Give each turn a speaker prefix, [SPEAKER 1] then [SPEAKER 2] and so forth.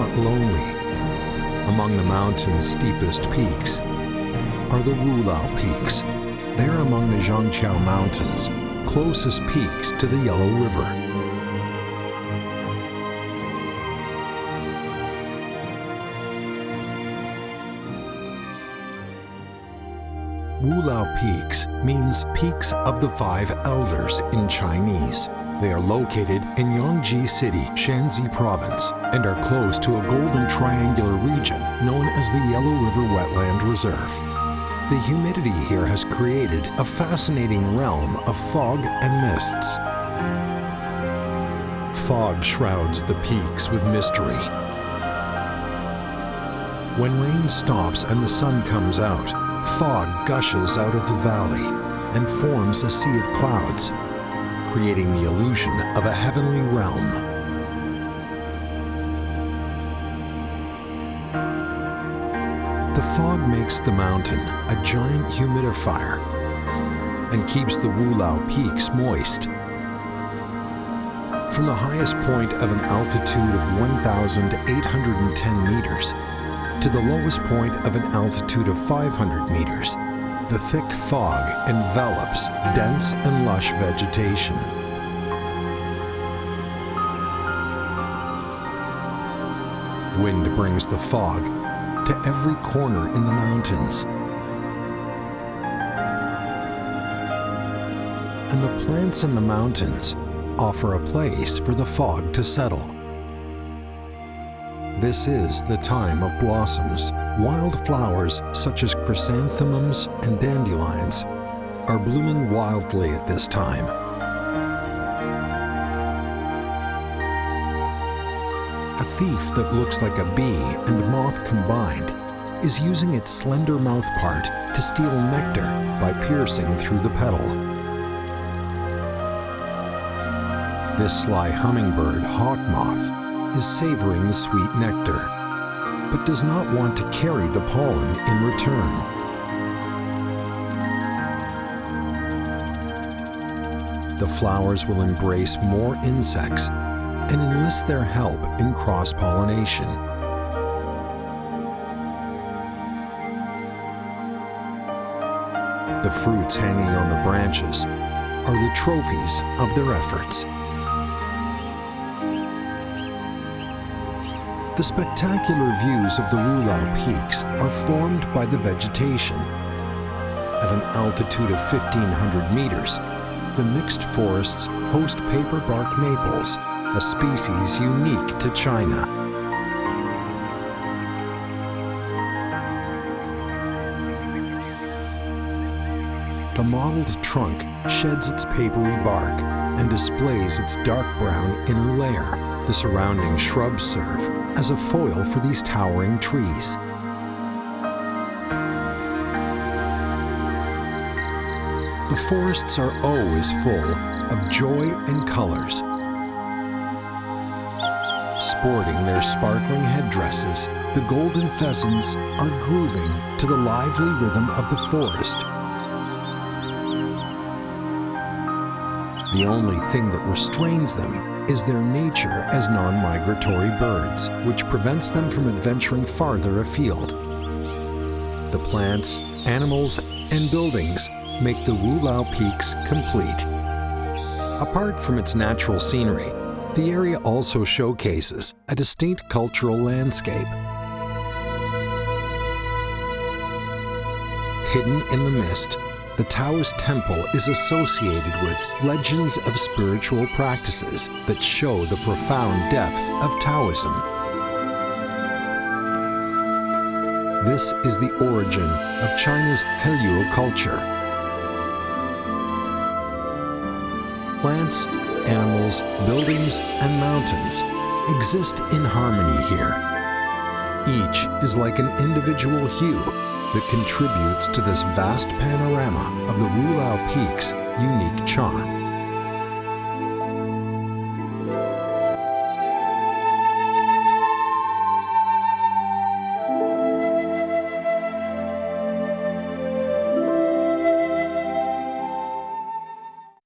[SPEAKER 1] not lonely. Among the mountain's steepest peaks are the Wulao Peaks. They're among the Zhangqiao Mountains, closest peaks to the Yellow River. Wulao Peaks means Peaks of the Five Elders in Chinese. They are located in Yangji City, Shanxi Province, and are close to a golden triangular region known as the Yellow River Wetland Reserve. The humidity here has created a fascinating realm of fog and mists. Fog shrouds the peaks with mystery. When rain stops and the sun comes out, fog gushes out of the valley and forms a sea of clouds, creating the illusion of a heavenly realm. The fog makes the mountain a giant humidifier and keeps the Wulao Peaks moist. From the highest point of an altitude of 1,810 meters to the lowest point of an altitude of 500 meters, the thick fog envelops dense and lush vegetation. Wind brings the fog to every corner in the mountains. And the plants in the mountains offer a place for the fog to settle. This is the time of blossoms. Wild flowers such as chrysanthemums and dandelions are blooming wildly at this time. A thief that looks like a bee and moth combined is using its slender mouth part to steal nectar by piercing through the petal. This sly hummingbird, hawk moth, is savoring the sweet nectar, but does not want to carry the pollen in return. The flowers will embrace more insects and enlist their help in cross-pollination. The fruits hanging on the branches are the trophies of their efforts. The spectacular views of the Wulao Peaks are formed by the vegetation. At an altitude of 1,500 meters, the mixed forests host paperbark maples, a species unique to China. The mottled trunk sheds its papery bark and displays its dark brown inner layer. The surrounding shrubs serve as a foil for these towering trees. The forests are always full of joy and colors. Sporting their sparkling headdresses, the golden pheasants are grooving to the lively rhythm of the forest. The only thing that restrains them is their nature as non-migratory birds, which prevents them from adventuring farther afield. The plants, animals, and buildings make the Wulao Peaks complete. Apart from its natural scenery, the area also showcases a distinct cultural landscape. Hidden in the mist, the Taoist temple is associated with legends of spiritual practices that show the profound depth of Taoism. This is the origin of China's Helyo culture. Plants, animals, buildings, and mountains exist in harmony here. Each is like an individual hue that contributes to this vast panorama of the Wulao Peaks' unique charm.